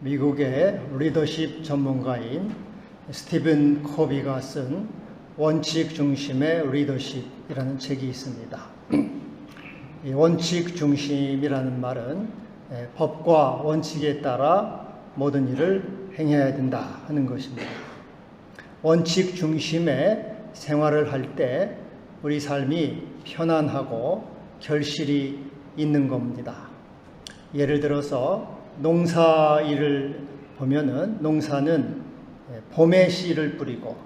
미국의 리더십 전문가인 스티븐 코비가 쓴 원칙 중심의 리더십이라는 책이 있습니다. 이 원칙 중심이라는 말은 법과 원칙에 따라 모든 일을 행해야 된다 하는 것입니다. 원칙 중심의 생활을 할 때 우리 삶이 편안하고 결실이 있는 겁니다. 예를 들어서 농사 일을 보면은 농사는 봄에 씨를 뿌리고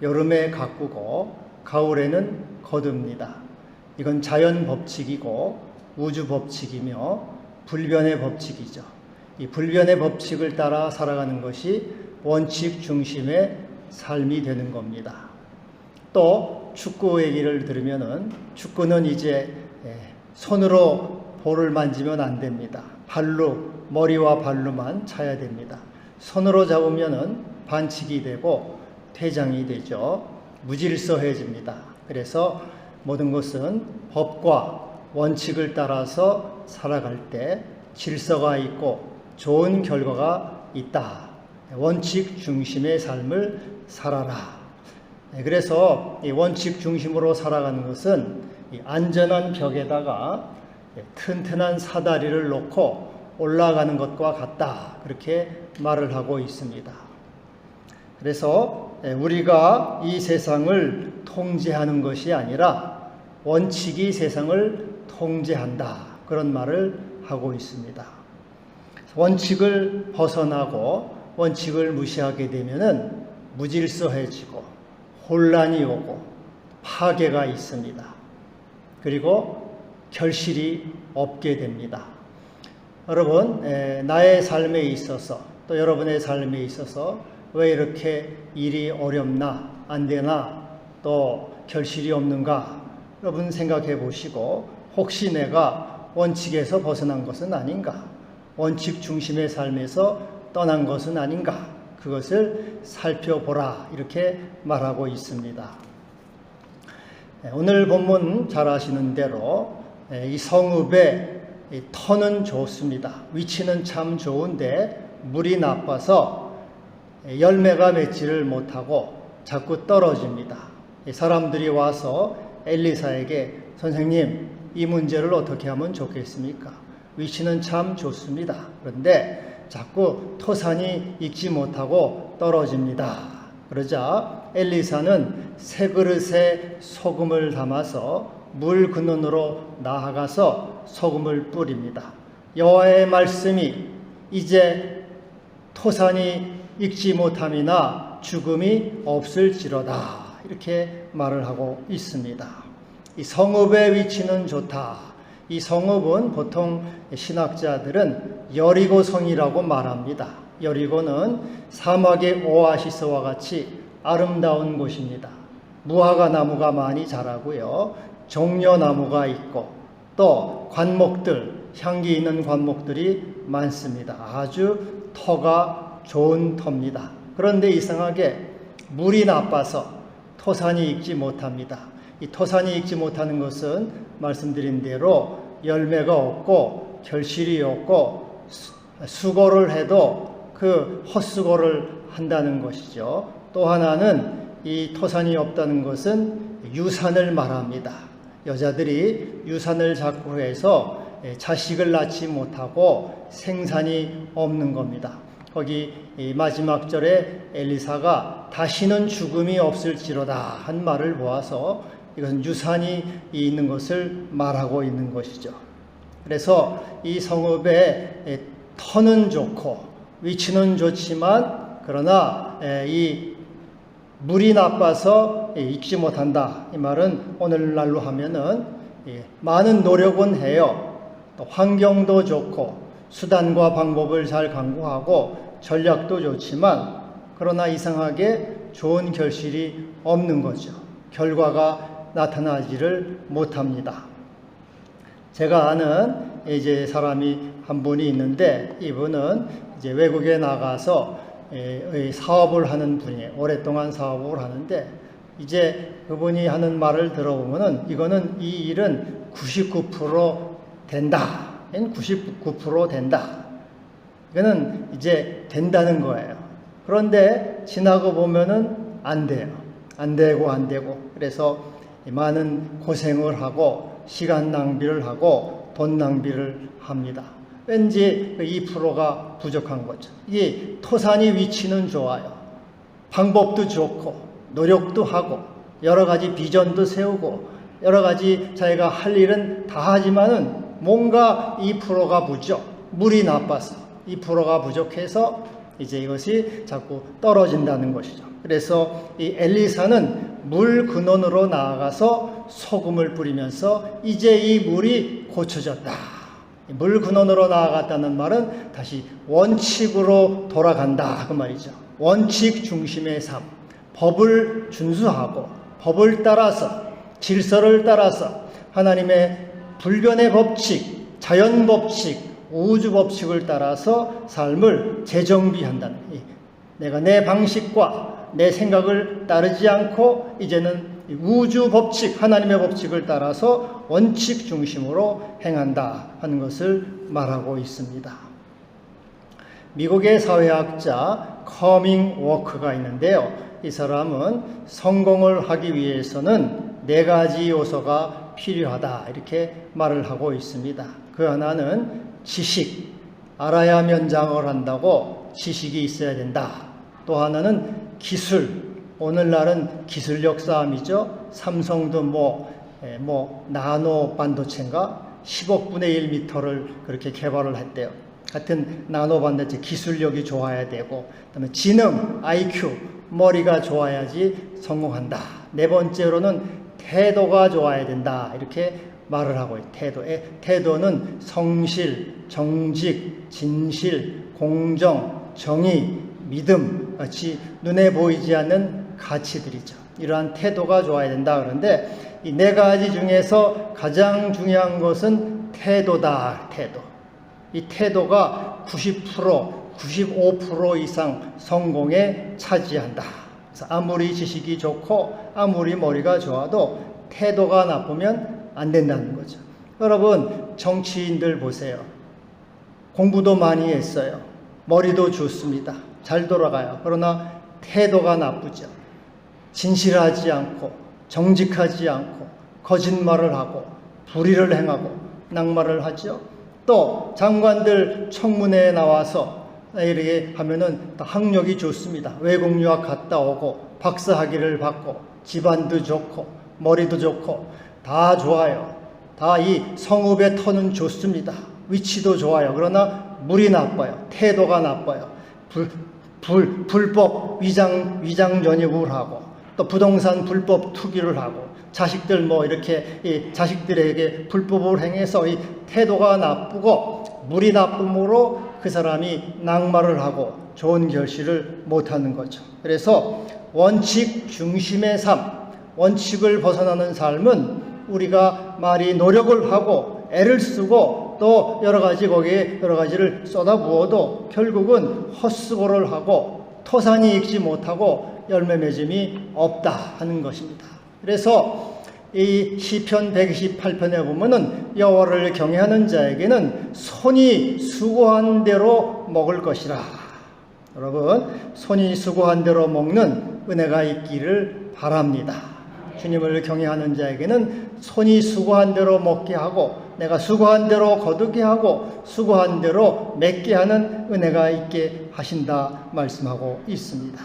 여름에 가꾸고 가을에는 거둡니다. 이건 자연 법칙이고 우주 법칙이며 불변의 법칙이죠. 이 불변의 법칙을 따라 살아가는 것이 원칙 중심의 삶이 되는 겁니다. 또 축구 얘기를 들으면은 축구는 이제 손으로 볼을 만지면 안 됩니다. 발로, 머리와 발로만 차야 됩니다. 손으로 잡으면은 반칙이 되고 퇴장이 되죠. 무질서해집니다. 그래서 모든 것은 법과 원칙을 따라서 살아갈 때 질서가 있고 좋은 결과가 있다. 원칙 중심의 삶을 살아라. 그래서 이 원칙 중심으로 살아가는 것은 이 안전한 벽에다가 튼튼한 사다리를 놓고 올라가는 것과 같다. 그렇게 말을 하고 있습니다. 그래서 우리가 이 세상을 통제하는 것이 아니라 원칙이 세상을 통제한다. 그런 말을 하고 있습니다. 원칙을 벗어나고 원칙을 무시하게 되면은 무질서해지고 혼란이 오고 파괴가 있습니다. 그리고 결실이 없게 됩니다. 여러분, 나의 삶에 있어서 또 여러분의 삶에 있어서 왜 이렇게 일이 어렵나 안 되나 또 결실이 없는가 여러분 생각해 보시고 혹시 내가 원칙에서 벗어난 것은 아닌가, 원칙 중심의 삶에서 떠난 것은 아닌가, 그것을 살펴보라 이렇게 말하고 있습니다. 오늘 본문 잘 아시는 대로 이 성읍의 터는 좋습니다. 위치는 참 좋은데 물이 나빠서 열매가 맺지를 못하고 자꾸 떨어집니다. 사람들이 와서 엘리사에게 선생님 이 문제를 어떻게 하면 좋겠습니까? 위치는 참 좋습니다. 그런데 자꾸 토산이 익지 못하고 떨어집니다. 그러자 엘리사는 새 그릇에 소금을 담아서 물 근원으로 나아가서 소금을 뿌립니다. 여호와의 말씀이 이제 토산이 익지 못함이나 죽음이 없을지로다. 이렇게 말을 하고 있습니다. 이 성읍의 위치는 좋다. 이 성읍은 보통 신학자들은 여리고성이라고 말합니다. 여리고는 사막의 오아시스와 같이 아름다운 곳입니다. 무화과 나무가 많이 자라고요. 종려나무가 있고 또 관목들, 향기 있는 관목들이 많습니다. 아주 터가 좋은 터입니다. 그런데 이상하게 물이 나빠서 토산이 익지 못합니다. 이 토산이 익지 못하는 것은 말씀드린 대로 열매가 없고 결실이 없고 수고를 해도 그 헛수고를 한다는 것이죠. 또 하나는 이 토산이 없다는 것은 유산을 말합니다. 여자들이 유산을 자꾸 해서 자식을 낳지 못하고 생산이 없는 겁니다. 거기 마지막 절에 엘리사가 다시는 죽음이 없을지로다 한 말을 보아서 이것은 유산이 있는 것을 말하고 있는 것이죠. 그래서 이 성읍의 터는 좋고 위치는 좋지만 그러나 이 물이 나빠서 익지 못한다. 이 말은 오늘날로 하면은 많은 노력은 해요. 또 환경도 좋고 수단과 방법을 잘 강구하고 전략도 좋지만 그러나 이상하게 좋은 결실이 없는 거죠. 결과가 나타나지를 못합니다. 제가 아는 이제 사람이 한 분이 있는데 이분은 이제 외국에 나가서 사업을 하는 분이에요. 오랫동안 사업을 하는데 이제 그분이 하는 말을 들어보면은 이거는 이 일은 99% 된다. 99% 된다. 이거는 이제 된다는 거예요. 그런데 지나고 보면은 안 돼요. 안 되고. 그래서 많은 고생을 하고 시간 낭비를 하고 돈 낭비를 합니다. 왠지 2%가 부족한 거죠. 이 토산이 위치는 좋아요. 방법도 좋고 노력도 하고 여러 가지 비전도 세우고 여러 가지 자기가 할 일은 다 하지만은 뭔가 2%가 부족, 물이 나빠서 2%가 부족해서 이제 이것이 자꾸 떨어진다는 것이죠. 그래서 이 엘리사는 물 근원으로 나아가서 소금을 뿌리면서 이제 이 물이 고쳐졌다. 물 근원으로 나아갔다는 말은 다시 원칙으로 돌아간다 그 말이죠. 원칙 중심의 삶, 법을 준수하고 법을 따라서 질서를 따라서 하나님의 불변의 법칙, 자연 법칙, 우주 법칙을 따라서 삶을 재정비한다는, 내가 내 방식과 내 생각을 따르지 않고 이제는 우주 법칙, 하나님의 법칙을 따라서 원칙 중심으로 행한다 하는 것을 말하고 있습니다. 미국의 사회학자 커밍 워크가 있는데요. 이 사람은 성공을 하기 위해서는 4가지 요소가 필요하다 이렇게 말을 하고 있습니다. 그 하나는 지식, 알아야 면장을 한다고 지식이 있어야 된다. 또 하나는 기술, 오늘날은 기술력 싸움이죠. 삼성도 나노 반도체인가 10억분의 1m를 그렇게 개발을 했대요. 같은 나노 반도체 기술력이 좋아야 되고, 그다음에 지능, IQ, 머리가 좋아야지 성공한다. 4번째로는 태도가 좋아야 된다. 이렇게 말을 하고 있어요. 태도는 성실, 정직, 진실, 공정, 정의, 믿음 같이 눈에 보이지 않는 가치들이죠. 이러한 태도가 좋아야 된다. 그런데 이 4가지 중에서 가장 중요한 것은 태도다. 태도. 이 태도가 90%, 95% 이상 성공에 차지한다. 그래서 아무리 지식이 좋고 아무리 머리가 좋아도 태도가 나쁘면 안 된다는 거죠. 여러분, 정치인들 보세요. 공부도 많이 했어요. 머리도 좋습니다. 잘 돌아가요. 그러나 태도가 나쁘죠. 진실하지 않고 정직하지 않고 거짓말을 하고 불의를 행하고 낙마를 하죠. 또 장관들 청문회에 나와서 이렇게 하면은 학력이 좋습니다. 외국 유학 갔다 오고 박사학위를 받고 집안도 좋고 머리도 좋고 다 좋아요. 다 이 성읍의 터는 좋습니다. 위치도 좋아요. 그러나 물이 나빠요. 태도가 나빠요. 불법 위장 전입을 하고 또 부동산 불법 투기를 하고 자식들 이렇게 이 자식들에게 불법을 행해서 이 태도가 나쁘고 물이 나쁨으로 그 사람이 낙마를 하고 좋은 결실을 못하는 거죠. 그래서 원칙 중심의 삶, 원칙을 벗어나는 삶은 우리가 많이 노력을 하고 애를 쓰고 또 거기에 여러 가지를 쏟아부어도 결국은 헛수고를 하고 토산이 익지 못하고 열매 맺음이 없다 하는 것입니다. 그래서 이 시편 128편에 보면은 여호와를 경외하는 자에게는 손이 수고한 대로 먹을 것이라. 여러분, 손이 수고한 대로 먹는 은혜가 있기를 바랍니다. 주님을 경외하는 자에게는 손이 수고한 대로 먹게 하고 내가 수고한 대로 거두게 하고 수고한 대로 맺게 하는 은혜가 있게 하신다 말씀하고 있습니다.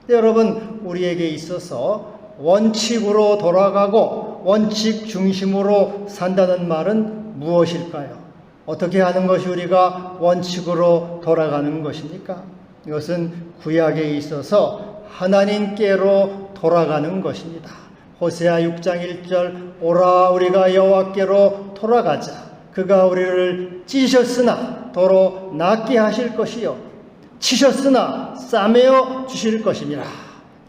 여러분, 우리에게 있어서 원칙으로 돌아가고 원칙 중심으로 산다는 말은 무엇일까요? 어떻게 하는 것이 우리가 원칙으로 돌아가는 것입니까? 이것은 구약에 있어서 하나님께로 돌아가는 것입니다. 호세아 6장 1절 오라 우리가 여호와께로 돌아가자. 그가 우리를 찢으셨으나 도로 낫게 하실 것이요 치셨으나 싸매어 주실 것입니다.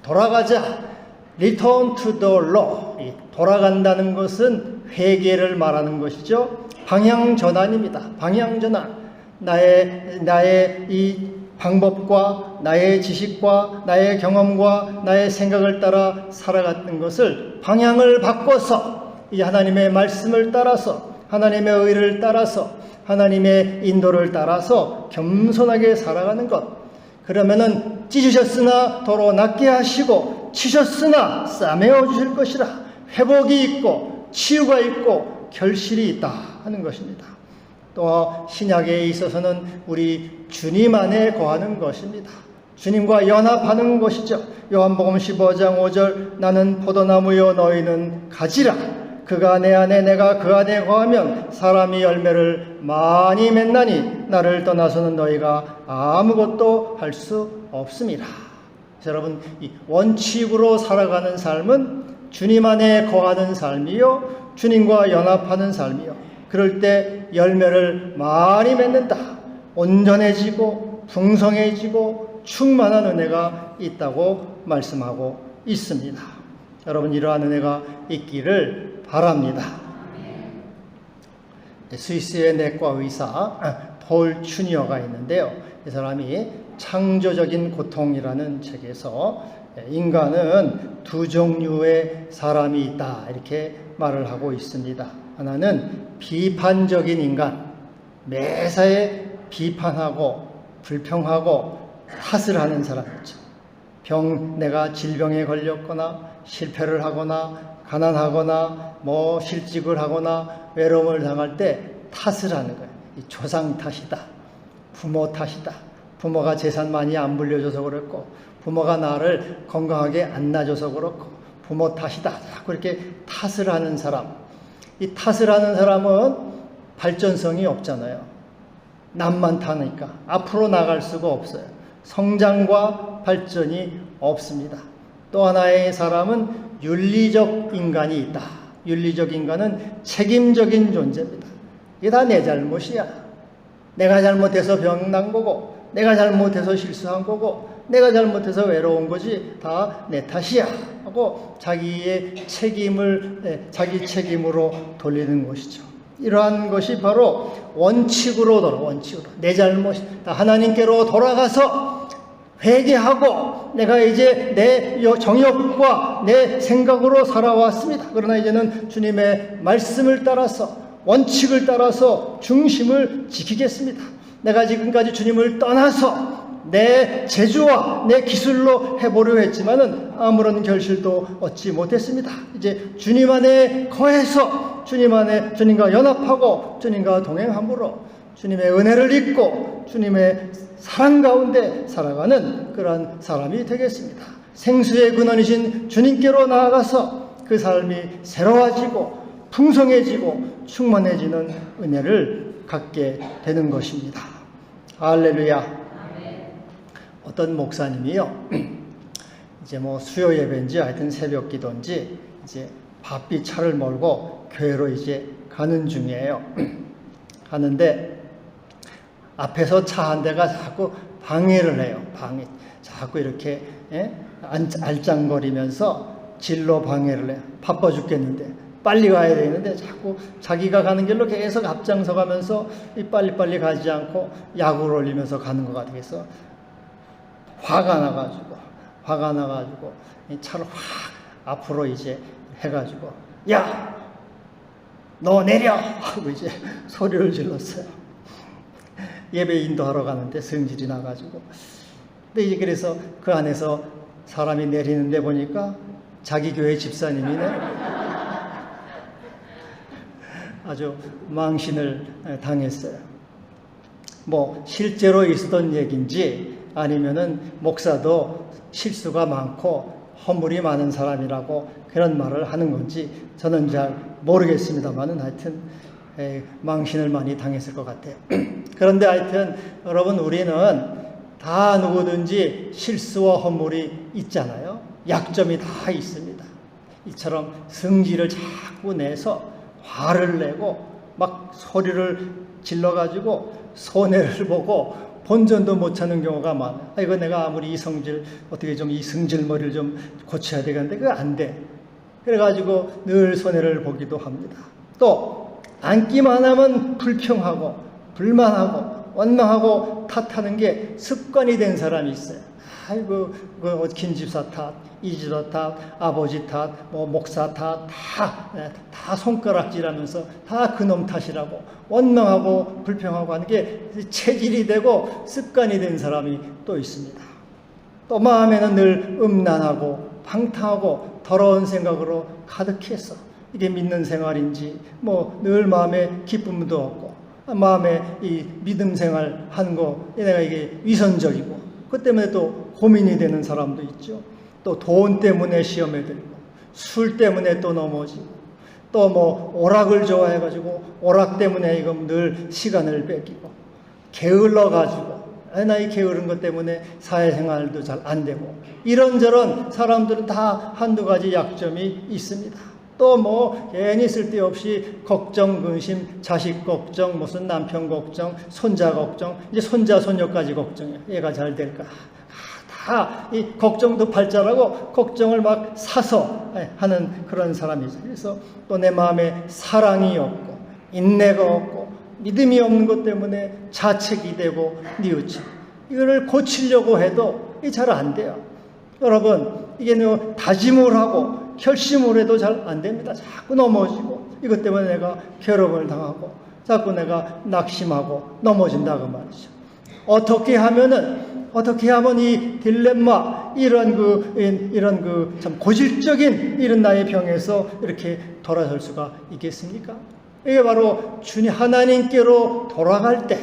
돌아가자. Return to the law. 돌아간다는 것은 회개를 말하는 것이죠. 방향 전환입니다. 방향 전환. 나의 이 방법과 나의 지식과 나의 경험과 나의 생각을 따라 살아갔던 것을 방향을 바꿔서 이 하나님의 말씀을 따라서 하나님의 의를 따라서 하나님의 인도를 따라서 겸손하게 살아가는 것. 그러면은 찢으셨으나 도로 낫게 하시고 치셨으나 싸매어 주실 것이라. 회복이 있고 치유가 있고 결실이 있다 하는 것입니다. 또 신약에 있어서는 우리 주님 안에 거하는 것입니다. 주님과 연합하는 것이죠. 요한복음 15장 5절 나는 포도나무요 너희는 가지라. 그가 내 안에 내가 그 안에 거하면 사람이 열매를 많이 맺나니 나를 떠나서는 너희가 아무것도 할 수 없습니다. 여러분, 이 원칙으로 살아가는 삶은 주님 안에 거하는 삶이요 주님과 연합하는 삶이요 그럴 때 열매를 많이 맺는다. 온전해지고 풍성해지고 충만한 은혜가 있다고 말씀하고 있습니다. 여러분, 이러한 은혜가 있기를 바랍니다. 스위스의 내과 의사 폴 추니어가 있는데요. 이 사람이 창조적인 고통이라는 책에서 인간은 두 종류의 사람이 있다 이렇게 말을 하고 있습니다. 하나는 비판적인 인간, 매사에 비판하고 불평하고 탓을 하는 사람이죠. 내가 질병에 걸렸거나 실패를 하거나 가난하거나 실직을 하거나 외로움을 당할 때 탓을 하는 거예요. 이 조상 탓이다. 부모 탓이다. 부모가 재산 많이 안 불려줘서 그렇고 부모가 나를 건강하게 안 낳아줘서 그렇고 부모 탓이다. 자꾸 이렇게 탓을 하는 사람. 이 탓을 하는 사람은 발전성이 없잖아요. 남만 타니까 앞으로 나갈 수가 없어요. 성장과 발전이 없습니다. 또 하나의 사람은 윤리적 인간이 있다. 윤리적 인간은 책임적인 존재입니다. 이게 다 내 잘못이야. 내가 잘못해서 병난 거고 내가 잘못해서 실수한 거고 내가 잘못해서 외로운 거지 다 내 탓이야 하고 자기의 책임을 자기 책임으로 돌리는 것이죠. 이러한 것이 바로 원칙으로 내 잘못 하나님께로 돌아가서 회개하고 내가 이제 내 정욕과 내 생각으로 살아왔습니다. 그러나 이제는 주님의 말씀을 따라서 원칙을 따라서 중심을 지키겠습니다. 내가 지금까지 주님을 떠나서 내 재주와 내 기술로 해보려 했지만은 아무런 결실도 얻지 못했습니다. 이제 주님 안에 거해서 주님과 연합하고 주님과 동행함으로 주님의 은혜를 입고 주님의 사랑 가운데 살아가는 그러한 사람이 되겠습니다. 생수의 근원이신 주님께로 나아가서 그 삶이 새로워지고 풍성해지고 충만해지는 은혜를 갖게 되는 것입니다. 할렐루야. 어떤 목사님이요, 이제 수요 예배인지 하여튼 새벽 기도인지 이제 바삐 차를 몰고 교회로 이제 가는 중이에요. 가는데 앞에서 차 한 대가 자꾸 방해를 해요. 자꾸 이렇게 알짱거리면서 진로 방해를 해요. 바빠 죽겠는데 빨리 가야 되는데 자꾸 자기가 가는 길로 계속 앞장서 가면서 빨리빨리 가지 않고 야구를 올리면서 가는 것 같아서 화가 나가지고 이 차를 확 앞으로 이제 해가지고 야! 너 내려! 하고 이제 소리를 질렀어요. 예배 인도하러 가는데 성질이 나가지고. 근데 이제 그래서 그 안에서 사람이 내리는데 보니까 자기 교회 집사님이네. 아주 망신을 당했어요. 실제로 있었던 얘기인지 아니면은 목사도 실수가 많고 허물이 많은 사람이라고 그런 말을 하는 건지 저는 잘 모르겠습니다만은 하여튼 망신을 많이 당했을 것 같아요. 그런데 하여튼 여러분, 우리는 다 누구든지 실수와 허물이 있잖아요. 약점이 다 있습니다. 이처럼 성질을 자꾸 내서 화를 내고 막 소리를 질러가지고 손해를 보고 본전도 못 찾는 경우가 많아요. 이거 내가 아무리 이 성질 머리를 좀 고쳐야 되겠는데 그거 안 돼. 그래가지고 늘 손해를 보기도 합니다. 또 앉기만 하면 불평하고 불만하고 원망하고 탓하는 게 습관이 된 사람이 있어요. 아이고, 긴 집사 탓, 이 집사 탓, 아버지 탓, 목사 탓, 다 손가락질하면서 다 그놈 탓이라고 원망하고 불평하고 하는 게 체질이 되고 습관이 된 사람이 또 있습니다. 또 마음에는 늘 음란하고 방탕하고 더러운 생각으로 가득했어. 이게 믿는 생활인지 늘 마음에 기쁨도 없고 마음에 이 믿음 생활 하는 거 내가 이게 위선적이고 그 때문에 또 고민이 되는 사람도 있죠. 또 돈 때문에 시험에 들고 술 때문에 또 넘어지고 또 오락을 좋아해가지고 오락 때문에 이거 늘 시간을 뺏기고 게을러가지고 나 이 게으른 것 때문에 사회생활도 잘 안 되고 이런저런 사람들은 다 한두 가지 약점이 있습니다. 또 괜히 쓸데없이 걱정, 근심, 자식 걱정, 무슨 남편 걱정, 손자 걱정, 이제 손자, 손녀까지 걱정이야. 얘가 잘 될까? 다 이 걱정도 발달하고 걱정을 막 사서 하는 그런 사람이죠. 그래서 또 내 마음에 사랑이 없고 인내가 없고 믿음이 없는 것 때문에 자책이 되고 뉘우치고 이거를 고치려고 해도 잘 안 돼요. 여러분 이게 다짐을 하고 결심을 해도 잘 안 됩니다. 자꾸 넘어지고 이것 때문에 내가 괴로움을 당하고 자꾸 내가 낙심하고 넘어진다고 말이죠. 어떻게 하면 이 딜레마 이런 참 고질적인 이런 나의 병에서 이렇게 돌아설 수가 있겠습니까? 이게 바로 하나님께로 돌아갈 때,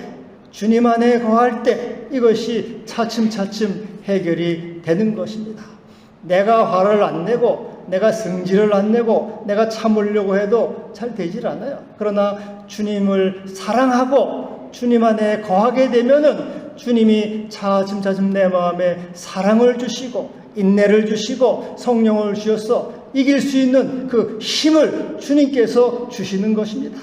주님 안에 거할 때 이것이 차츰차츰 해결이 되는 것입니다. 내가 화를 안 내고 내가 승질을 안 내고 내가 참으려고 해도 잘 되질 않아요. 그러나 주님을 사랑하고 주님 안에 거하게 되면은 주님이 차츰차츰 내 마음에 사랑을 주시고 인내를 주시고 성령을 주셔서 이길 수 있는 그 힘을 주님께서 주시는 것입니다.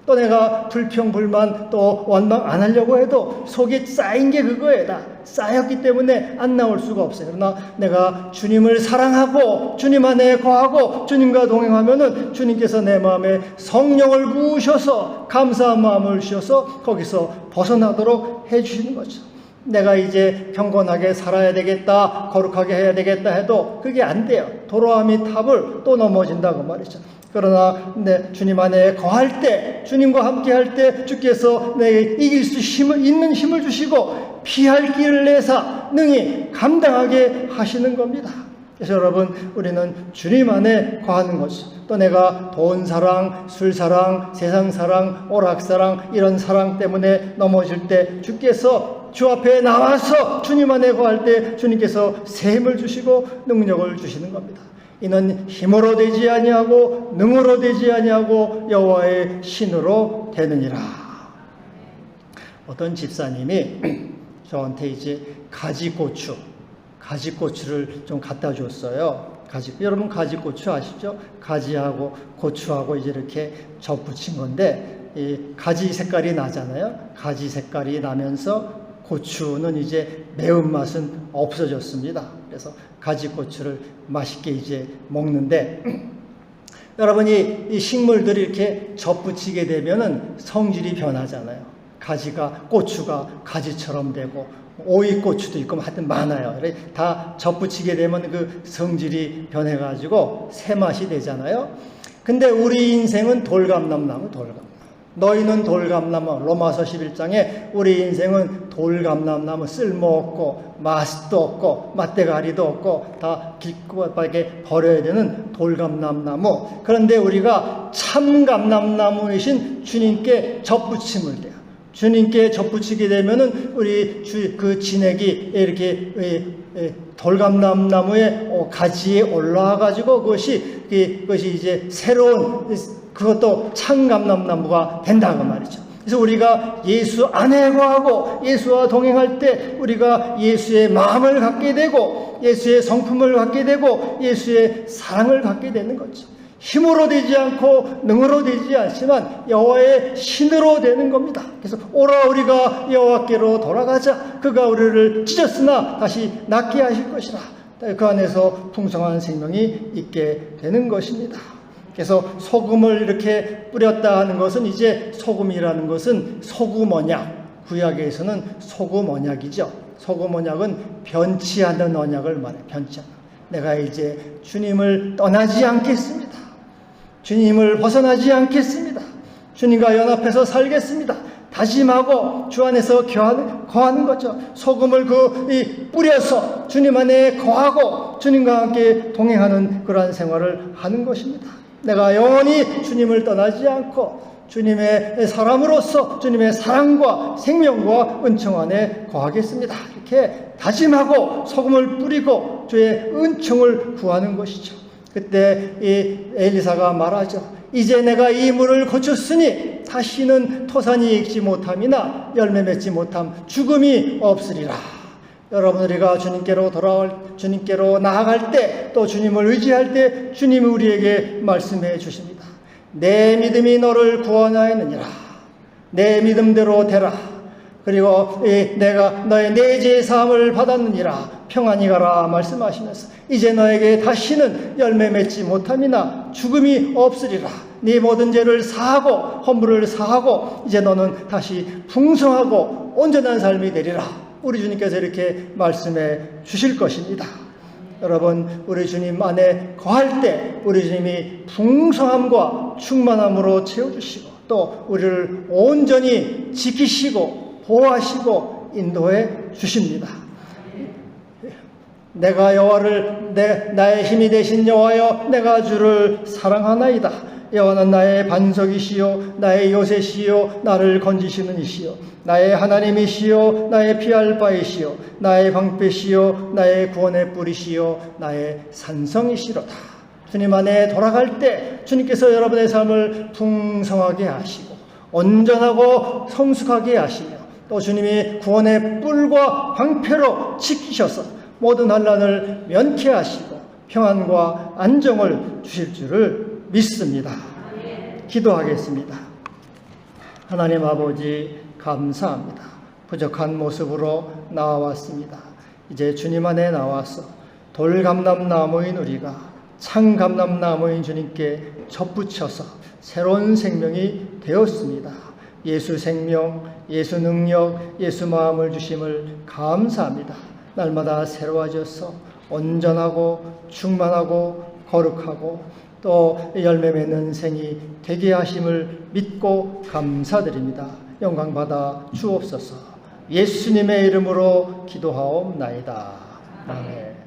또 내가 불평, 불만, 또 원망 안 하려고 해도 속에 쌓인 게 그거예요. 다 쌓였기 때문에 안 나올 수가 없어요. 그러나 내가 주님을 사랑하고 주님 안에 거하고 주님과 동행하면은 주님께서 내 마음에 성령을 부으셔서 감사한 마음을 주셔서 거기서 벗어나도록 해주시는 거죠. 내가 이제 경건하게 살아야 되겠다, 거룩하게 해야 되겠다 해도 그게 안 돼요. 도로아미 탑을 또 넘어진다고 말이죠. 그러나 주님 안에 거할 때, 주님과 함께 할 때 주께서 내게 이길 수 있는 힘을 주시고 피할 길을 내사 능히 감당하게 하시는 겁니다. 그래서 여러분 우리는 주님 안에 거하는 것이죠. 또 내가 돈 사랑, 술 사랑, 세상 사랑, 오락 사랑 이런 사랑 때문에 넘어질 때 주께서 주 앞에 나와서 주님 안에 거할 때 주님께서 새 힘을 주시고 능력을 주시는 겁니다. 이는 힘으로 되지 아니하고 능으로 되지 아니하고 여호와의 신으로 되느니라. 어떤 집사님이 저한테 이제 가지고추를 좀 갖다 줬어요. 여러분 가지고추 아시죠? 가지하고 고추하고 이제 이렇게 접붙인 건데 이 가지 색깔이 나잖아요. 가지 색깔이 나면서 고추는 이제 매운맛은 없어졌습니다. 그래서 가지고추를 맛있게 이제 먹는데 여러분이 이 식물들이 이렇게 접붙이게 되면은 성질이 변하잖아요. 고추가 가지처럼 되고 오이고추도 있고 하여튼 많아요. 다 접붙이게 되면 그 성질이 변해가지고 새 맛이 되잖아요. 근데 우리 인생은 돌감나무. 너희는 돌감나무. 로마서 11장에 우리 인생은 돌감나무 쓸모없고 맛도 없고 맛대가리도 없고 다 길바닥에 버려야 되는 돌감나무. 그런데 우리가 참감나무이신 주님께 접붙임을 돼요. 주님께 접붙이게 되면은 우리 그 진액이 이렇게 돌감나무의 가지에 올라와 가지고 그것이 이제 새로운 그것도 참감나무가 된다고 말이죠. 그래서 우리가 예수 안에 거하고 예수와 동행할 때 우리가 예수의 마음을 갖게 되고 예수의 성품을 갖게 되고 예수의 사랑을 갖게 되는 거죠. 힘으로 되지 않고 능으로 되지 않지만 여호와의 신으로 되는 겁니다. 그래서 오라 우리가 여호와께로 돌아가자. 그가 우리를 찢었으나 다시 낫게 하실 것이라. 그 안에서 풍성한 생명이 있게 되는 것입니다. 그래서 소금을 이렇게 뿌렸다 하는 것은 이제 소금이라는 것은 소금 언약, 구약에서는 소금 언약이죠. 소금 언약은 변치 않는 언약을 말해요. 변치 않는. 내가 이제 주님을 떠나지 않겠습니다. 주님을 벗어나지 않겠습니다. 주님과 연합해서 살겠습니다. 다짐하고 주 안에서 거하는 거죠. 소금을 뿌려서 주님 안에 거하고 주님과 함께 동행하는 그러한 생활을 하는 것입니다. 내가 영원히 주님을 떠나지 않고 주님의 사람으로서 주님의 사랑과 생명과 은총 안에 거하겠습니다. 이렇게 다짐하고 소금을 뿌리고 주의 은총을 구하는 것이죠. 그때 이 엘리사가 말하죠. 이제 내가 이 물을 고쳤으니 다시는 토산이 익지 못함이나 열매 맺지 못함 죽음이 없으리라. 여러분, 우리가 주님께로 나아갈 때, 또 주님을 의지할 때 주님이 우리에게 말씀해 주십니다. 내 믿음이 너를 구원하였느니라. 내 믿음대로 되라. 그리고 내가 너의 내죄 사함을 받았느니라. 평안히 가라 말씀하시면서 이제 너에게 다시는 열매 맺지 못함이나 죽음이 없으리라. 네 모든 죄를 사하고 허물을 사하고 이제 너는 다시 풍성하고 온전한 삶이 되리라. 우리 주님께서 이렇게 말씀해 주실 것입니다. 여러분, 우리 주님 안에 거할 때 우리 주님이 풍성함과 충만함으로 채워주시고 또 우리를 온전히 지키시고 보호하시고 인도해 주십니다. 내가 여호와를 나의 힘이 되신 여호와여 내가 주를 사랑하나이다. 여호와는 나의 반석이시요 나의 요새시요 나를 건지시는 이시요 나의 하나님이시요 나의 피할 바이시요 나의 방패시요 나의 구원의 뿌리시요 나의 산성이시로다. 주님 안에 돌아갈 때 주님께서 여러분의 삶을 풍성하게 하시고 온전하고 성숙하게 하시며 또 주님이 구원의 뿔과 방패로 지키셔서 모든 환난을 면케하시고 평안과 안정을 주실 줄을 믿습니다. 기도하겠습니다. 하나님 아버지, 감사합니다. 부족한 모습으로 나와왔습니다. 이제 주님 안에 나와서 돌감람나무인 우리가 창감람나무인 주님께 접붙여서 새로운 생명이 되었습니다. 예수 생명, 예수 능력, 예수 마음을 주심을 감사합니다. 날마다 새로워져서 온전하고 충만하고 거룩하고 또 열매 맺는 생이 되게 하심을 믿고 감사드립니다. 영광 받아 주옵소서. 예수님의 이름으로 기도하옵나이다. 아멘.